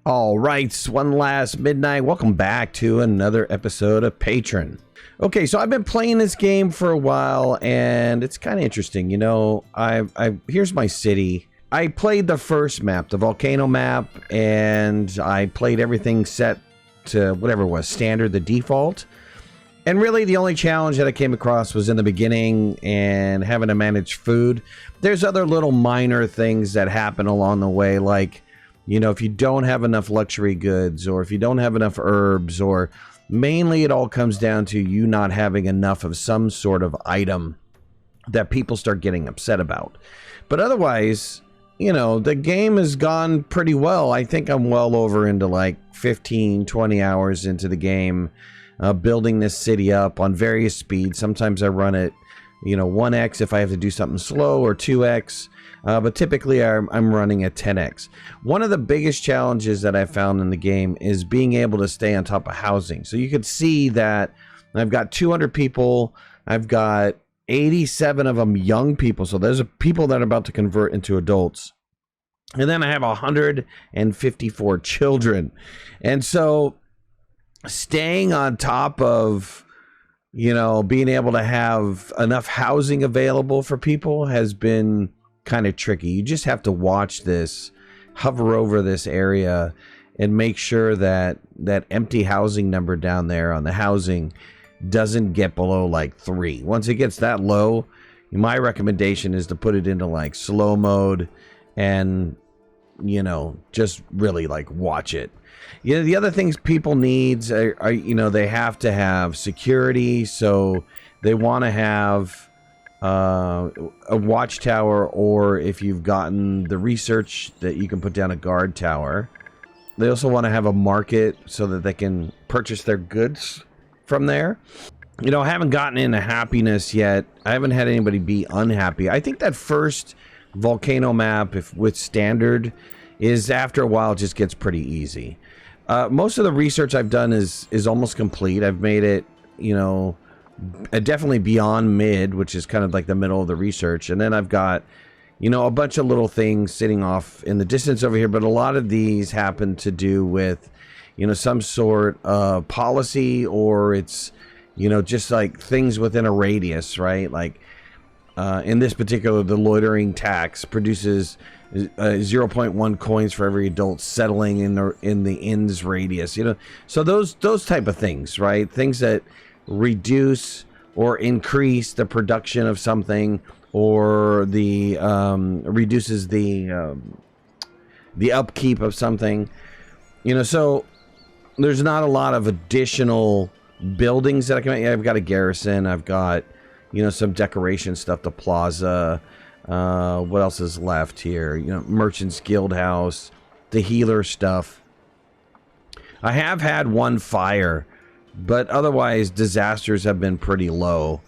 All right, one last midnight. Welcome back to another episode of Patron. Okay, so I've been playing this game for a while, and it's kind of interesting. You know, here's my city. I played the first map, the volcano map, and I played everything set to whatever it was, standard, the default. And really, the only challenge that I came across was in the beginning and having to manage food. There's other little minor things that happen along the way, like, you know, if you don't have enough luxury goods, or if you don't have enough herbs, or mainly it all comes down to you not having enough of some sort of item that people start getting upset about. But otherwise, you know, the game has gone pretty well. I think I'm well over into like 15, 20 hours into the game, building this city up on various speeds. Sometimes I run it, you know, 1x if I have to do something slow, or 2x. But typically I'm running at 10x. One of the biggest challenges that I found in the game is being able to stay on top of housing. So you could see that I've got 200 people. I've got 87 of them young people. So there's people that are about to convert into adults. And then I have 154 children. And so staying on top of, you know, being able to have enough housing available for people has been kind of tricky. You just have to watch this, hover over this area, and make sure that that empty housing number down there on the housing doesn't get below like 3. Once it gets that low, my recommendation is to put it into like slow mode and, you know, just really like watch it. You know, the other things people needs are, you know, they have to have security, so they want to have a watchtower, or if you've gotten the research, that you can put down a guard tower. They also want to have a market so that they can purchase their goods from there. You know, I haven't gotten into happiness yet. I haven't had anybody be unhappy. I think that first volcano map, if with standard, is after a while just gets pretty easy. Most of the research I've done is almost complete. I've made it, you know, definitely beyond mid, which is kind of like the middle of the research. And then I've got, you know, a bunch of little things sitting off in the distance over here. But a lot of these happen to do with, you know, some sort of policy, or it's, you know, just like things within a radius, right? Like in this particular, the loitering tax produces 0.1 coins for every adult settling in the inn's radius, you know. So those type of things, right? Things that reduce or increase the production of something, or the reduces the upkeep of something, you know. So there's not a lot of additional buildings that I can make. I've got a garrison, I've got, you know, some decoration stuff, the plaza, what else is left here, you know, merchant's guild house, the healer stuff. I have had one fire, but otherwise disasters have been pretty low.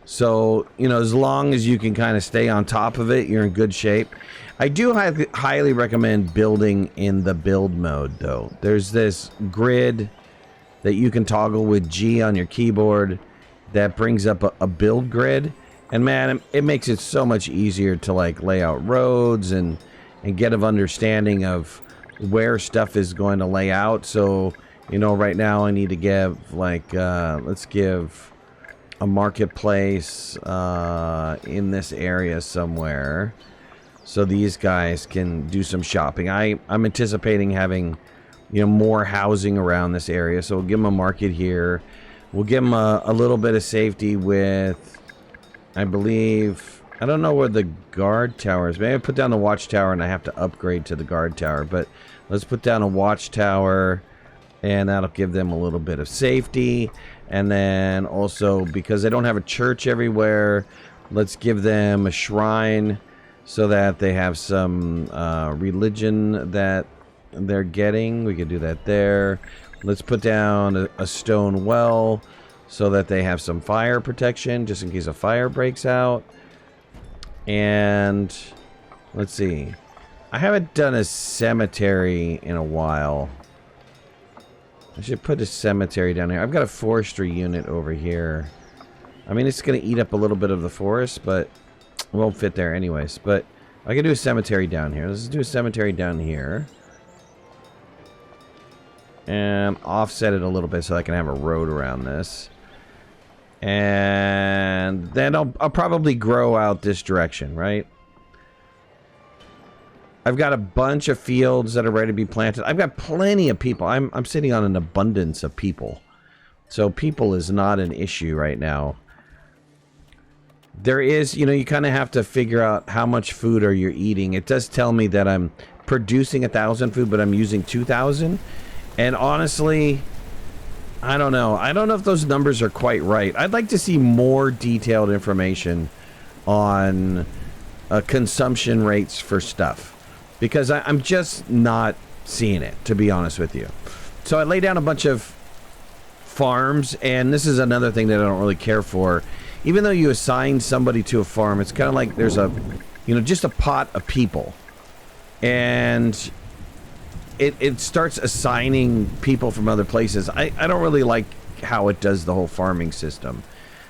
So, you know, as long as you can kind of stay on top of it, you're in good shape. I do highly recommend building in the build mode, though. There's this grid that you can toggle with G on your keyboard that brings up a build grid. And man, it makes it so much easier to like lay out roads and get an understanding of where stuff is going to lay out. So, you know, right now I need to give like, let's give a marketplace in this area somewhere, so these guys can do some shopping. I'm anticipating having, you know, more housing around this area, so we'll give them a market here. We'll give them a little bit of safety with, I believe, I don't know where the guard tower is. Maybe I put down the watchtower and I have to upgrade to the guard tower, but let's put down a watchtower, and that'll give them a little bit of safety. And then also, because they don't have a church everywhere, let's give them a shrine so that they have some religion that they're getting. We could do that there. Let's put down a stone well so that they have some fire protection just in case a fire breaks out. And let's see, I haven't done a cemetery in a while. I should put a cemetery down here. I've got a forestry unit over here. I mean, it's going to eat up a little bit of the forest, but it won't fit there anyways. But I can do a cemetery down here. Let's do a cemetery down here. and offset it a little bit so I can have a road around this. And then I'll probably grow out this direction, right? I've got a bunch of fields that are ready to be planted. I've got plenty of people. I'm sitting on an abundance of people. So people is not an issue right now. There is, you know, you kind of have to figure out how much food are you eating. It does tell me that I'm producing 1,000 food, but I'm using 2,000. And honestly, I don't know. I don't know if those numbers are quite right. I'd like to see more detailed information on consumption rates for stuff. Because I'm just not seeing it, to be honest with you. So I lay down a bunch of farms, and this is another thing that I don't really care for. Even though you assign somebody to a farm, it's kind of like there's a, you know, just a pot of people. And it starts assigning people from other places. I don't really like how it does the whole farming system.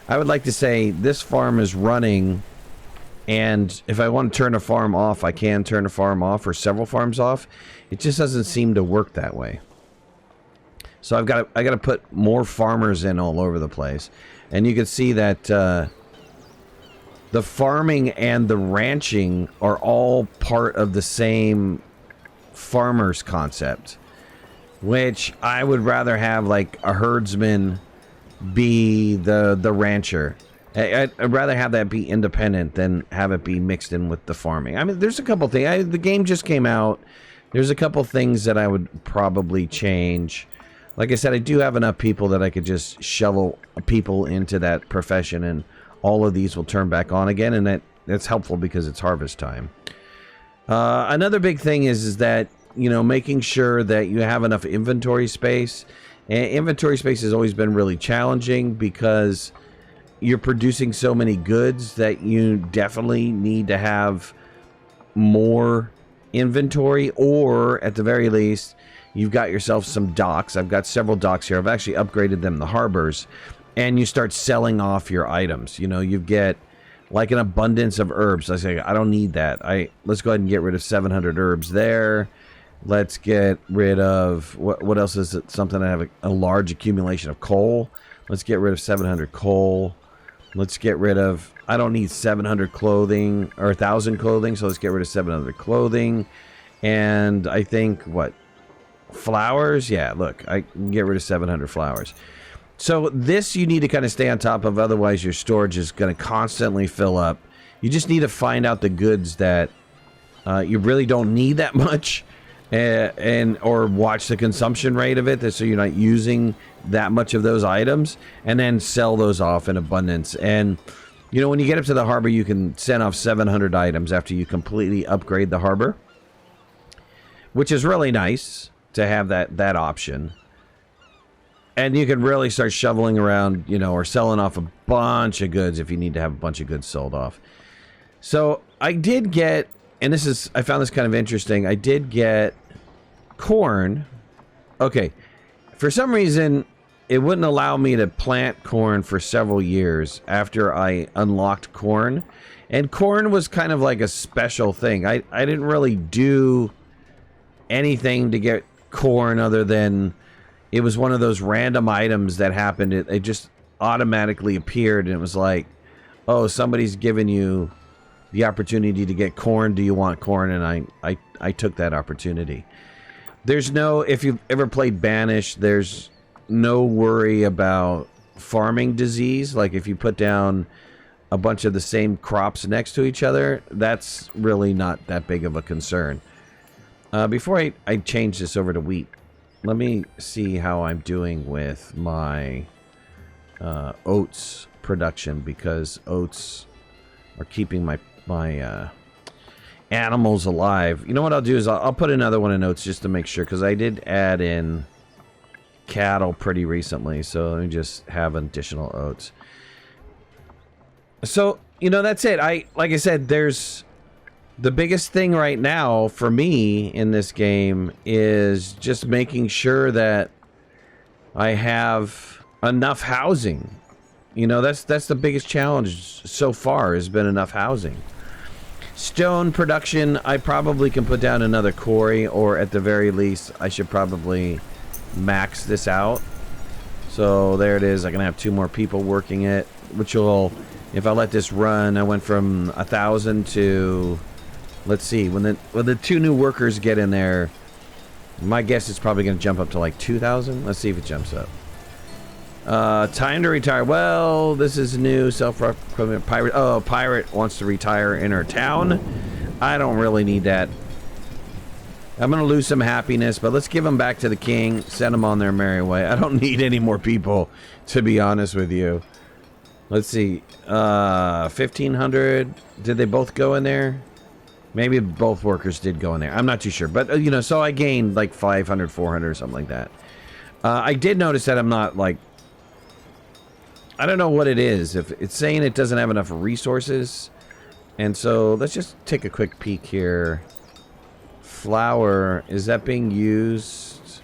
I would like to say this farm is running, and if I want to turn a farm off, I can turn a farm off or several farms off. It just doesn't seem to work that way. So I got to put more farmers in all over the place. And you can see that the farming and the ranching are all part of the same farmers concept, which I would rather have like a herdsman be the rancher. I'd rather have that be independent than have it be mixed in with the farming. I mean, there's a couple things. The game just came out. There's a couple things that I would probably change. Like I said, I do have enough people that I could just shovel people into that profession, and all of these will turn back on again, and that's helpful because it's harvest time. Another big thing is that, you know, making sure that you have enough inventory space. And inventory space has always been really challenging because you're producing so many goods that you definitely need to have more inventory, or at the very least, you've got yourself some docks. I've got several docks here. I've actually upgraded them to harbors, and you start selling off your items. You know, you get like an abundance of herbs. I say, I don't need that. Let's go ahead and get rid of 700 herbs there. Let's get rid of, what else is it? Something I have a large accumulation of coal. Let's get rid of 700 coal. Let's get rid of, I don't need 700 clothing or 1,000 clothing, so let's get rid of 700 clothing. And I think, what, flowers? Yeah, look, I can get rid of 700 flowers. So this you need to kind of stay on top of, otherwise your storage is going to constantly fill up. You just need to find out the goods that you really don't need that much, or watch the consumption rate of it, so you're not using that much of those items, and then sell those off in abundance. And you know, when you get up to the harbor, you can send off 700 items after you completely upgrade the harbor, which is really nice to have that option. And you can really start shoveling around, you know, or selling off a bunch of goods if you need to have a bunch of goods sold off. So I did get, and I found this kind of interesting, I did get corn. Okay, for some reason, it wouldn't allow me to plant corn for several years after I unlocked corn. And corn was kind of like a special thing. I didn't really do anything to get corn other than it was one of those random items that happened. It just automatically appeared, and it was like, oh, somebody's given you the opportunity to get corn. Do you want corn? And I took that opportunity. There's no, if you've ever played Banish, there's no worry about farming disease. Like if you put down a bunch of the same crops next to each other, that's really not that big of a concern. Before I change this over to wheat, let me see how I'm doing with my oats production, because oats are keeping my animals alive. You know what I'll do is I'll put another one in oats just to make sure, because I did add in cattle pretty recently, so let me just have additional oats. So, you know, that's it. Like I said, there's the biggest thing right now for me in this game is just making sure that I have enough housing. You know, that's the biggest challenge so far, has been enough housing. Stone production, I probably can put down another quarry, or at the very least, I should probably max this out. So there it is. I can have 2 more people working it, which will, if I let this run, I went from 1,000 to, let's see, when the 2 new workers get in there, my guess is probably going to jump up to like 2,000. Let's see if it jumps up. Time to retire. Well, this is new. Self-proclaimed pirate. Oh, pirate wants to retire in her town. I don't really need that. I'm going to lose some happiness, but let's give them back to the king. Send them on their merry way. I don't need any more people, to be honest with you. Let's see. 1,500. Did they both go in there? Maybe both workers did go in there. I'm not too sure. But, you know, so I gained like 500, 400 or something like that. I did notice that I'm not like... I don't know what it is. If it's saying it doesn't have enough resources. And so let's just take a quick peek here. Flour, is that being used?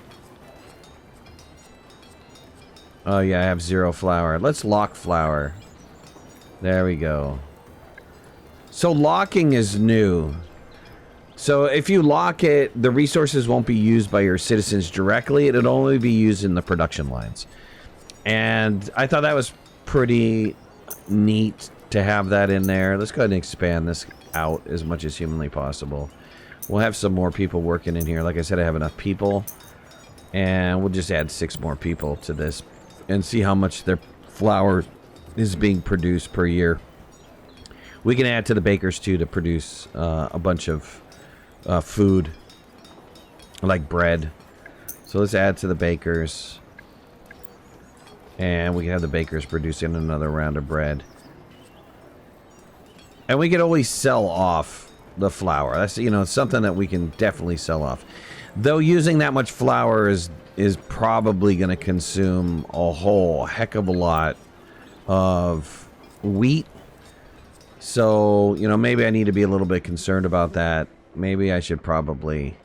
Oh yeah, I have 0 flour. Let's lock flour. There we go. So locking is new. So if you lock it, the resources won't be used by your citizens directly. It'll only be used in the production lines. And I thought that was pretty neat to have that in there. Let's go ahead and expand this out as much as humanly possible. We'll have some more people working in here. Like I said, I have enough people. And we'll just add 6 more people to this and see how much their flour is being produced per year. We can add to the bakers too to produce a bunch of food, like bread. So let's add to the bakers. And we can have the bakers producing another round of bread. And we can always sell off the flour. That's, you know, something that we can definitely sell off. Though using that much flour is probably going to consume a whole heck of a lot of wheat. So, you know, maybe I need to be a little bit concerned about that. Maybe I should probably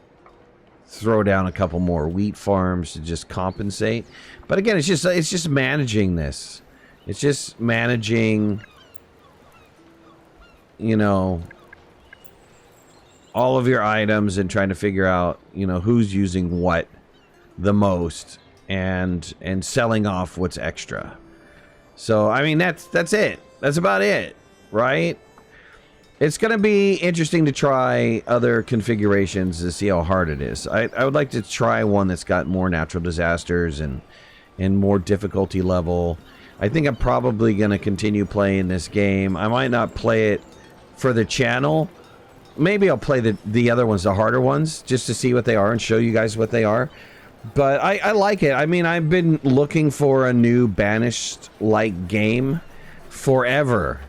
throw down a couple more wheat farms to just compensate. But again, it's just managing this. It's just managing, you know, all of your items and trying to figure out, you know, who's using what the most and selling off what's extra. So, I mean, that's it. That's about it, right? It's going to be interesting to try other configurations to see how hard it is. I would like to try one that's got more natural disasters and more difficulty level. I think I'm probably going to continue playing this game. I might not play it for the channel. Maybe I'll play the other ones, the harder ones, just to see what they are and show you guys what they are. But I like it. I mean, I've been looking for a new Banished-like game forever.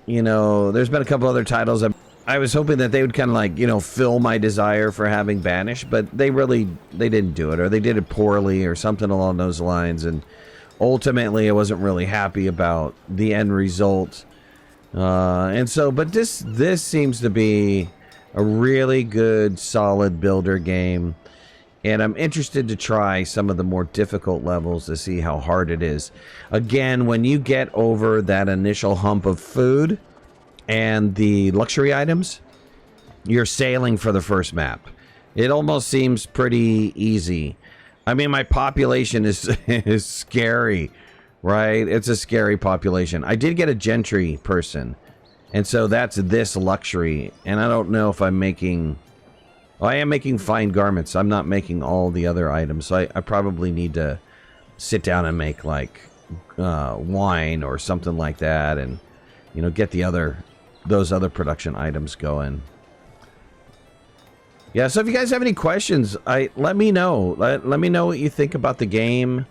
You know, there's been a couple other titles. I was hoping that they would kind of like, you know, fill my desire for having Banished, but they didn't do it, or they did it poorly or something along those lines. And ultimately, I wasn't really happy about the end result. And so, but this seems to be a really good, solid builder game. And I'm interested to try some of the more difficult levels to see how hard it is. Again, when you get over that initial hump of food and the luxury items, you're sailing for the first map. It almost seems pretty easy. I mean, my population is scary, right? It's a scary population. I did get a gentry person, and so that's this luxury. And I don't know if I'm making... Well, I am making fine garments. I'm not making all the other items. So I probably need to sit down and make like wine or something like that, and you know, get those other production items going. Yeah. So if you guys have any questions, let me know. Let me know what you think about the game.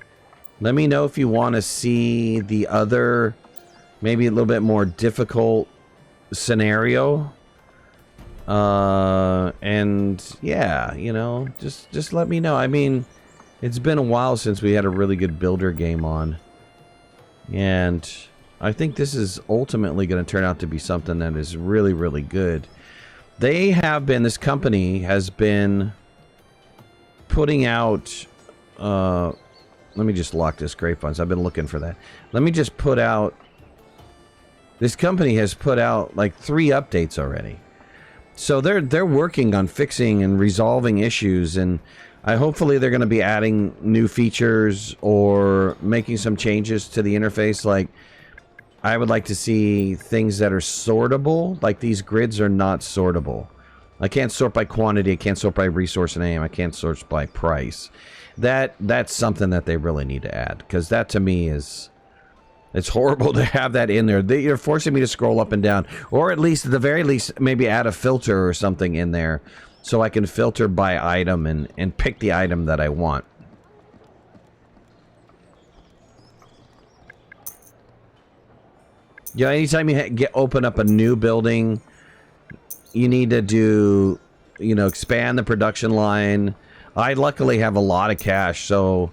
Let me know if you want to see the other, maybe a little bit more difficult scenario. And yeah, you know, just let me know. I mean, it's been a while since we had a really good builder game on, and I think this is ultimately going to turn out to be something that is really, really good. This company has been putting out, let me just lock this grapevines. I've been looking for that. Let me just put out, this company has put out like 3 updates already. So they're working on fixing and resolving issues, and Hopefully they're going to be adding new features or making some changes to the interface. Like, I would like to see things that are sortable. Like, these grids are not sortable. I can't sort by quantity. I can't sort by resource name. I can't sort by price. That's something that they really need to add, because that to me is, it's horrible to have that in there. You're forcing me to scroll up and down, or at least, at the very least, maybe add a filter or something in there so I can filter by item and pick the item that I want. You know, anytime you open up a new building, you need to do, you know, expand the production line. I luckily have a lot of cash, so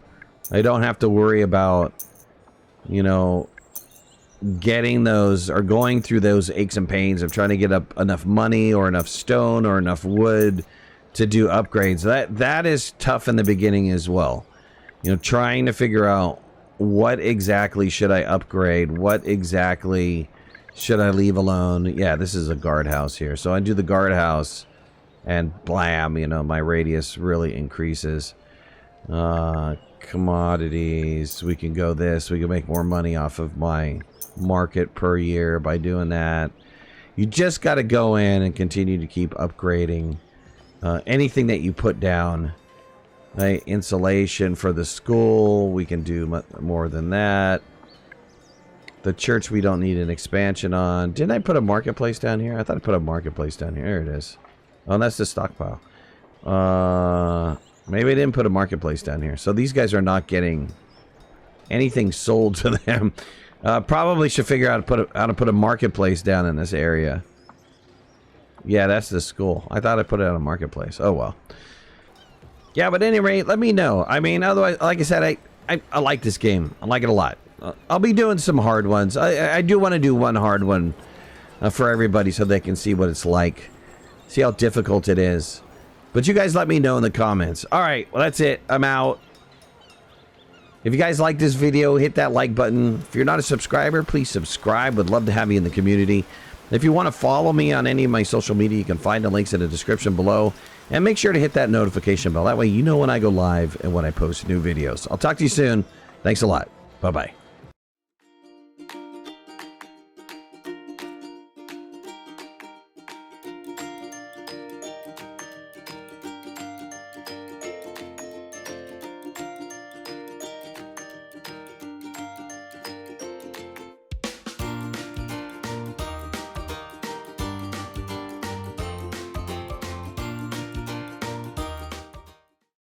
I don't have to worry about, you know, getting those or going through those aches and pains of trying to get up enough money or enough stone or enough wood to do upgrades. That is tough in the beginning as well. You know, trying to figure out what exactly should I upgrade, what exactly should I leave alone. Yeah, this is a guardhouse here, so I do the guardhouse and blam, you know, my radius really increases. Commodities, we can go this, we can make more money off of my market per year by doing that. You just got to go in and continue to keep upgrading anything that you put down. Right? Insulation for the school, we can do more than that. The church we don't need an expansion on. Didn't I put a marketplace down here? I thought I put a marketplace down here. There it is. Oh, that's the stockpile. Maybe I didn't put a marketplace down here. So these guys are not getting anything sold to them. Probably should figure out how to put a marketplace down in this area. Yeah, that's the school. I thought I put it on a marketplace. Oh, well. Yeah, but at any rate, let me know. I mean, otherwise, like I said, I like this game. I like it a lot. I'll be doing some hard ones. I do want to do one hard one for everybody so they can see what it's like. See how difficult it is. But you guys let me know in the comments. All right, well, that's it. I'm out. If you guys like this video, hit that like button. If you're not a subscriber, please subscribe. Would love to have you in the community. If you want to follow me on any of my social media, you can find the links in the description below. And make sure to hit that notification bell. That way you know when I go live and when I post new videos. I'll talk to you soon. Thanks a lot. Bye-bye.